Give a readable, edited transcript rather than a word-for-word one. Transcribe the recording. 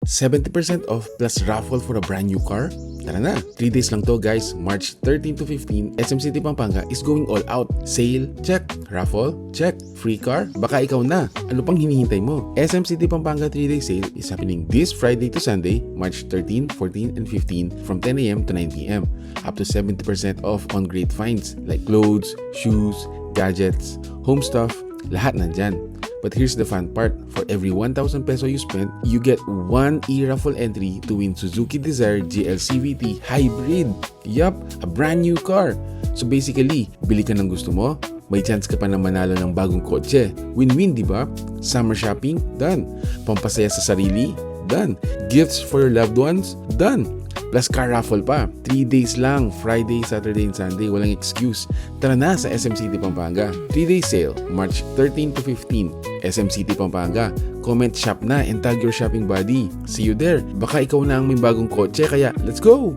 70% off plus raffle for a brand new car? Tara na! 3 days lang to guys, March 13 to 15, SM City Pampanga is going all out. Sale? Check. Raffle? Check. Free car? Baka ikaw na. Ano pang hinihintay mo? SM City Pampanga 3-day sale is happening this Friday to Sunday, March 13, 14, and 15 from 10 a.m. to 9 p.m. Up to 70% off on great finds like clothes, shoes, gadgets, home stuff, lahat nandyan. But here's the fun part. For every 1,000 peso you spend, you get 1 e-raffle entry to win Suzuki Dzire GL CVT Hybrid. Yup, a brand new car. So basically, bili ka ng gusto mo, may chance ka pa na manalo ng bagong kotse. Win-win, di ba? Summer shopping? Done. Pampasaya sa sarili? Done. Gifts for your loved ones? Done. Plus car raffle pa. 3 days lang. Friday, Saturday, and Sunday. Walang excuse. Tara na sa SM City Pampanga. 3-day sale. March 13 to 15. SM City Pampanga. Comment shop na and tag your shopping buddy. See you there. Baka ikaw na ang may bagong kotse kaya let's go!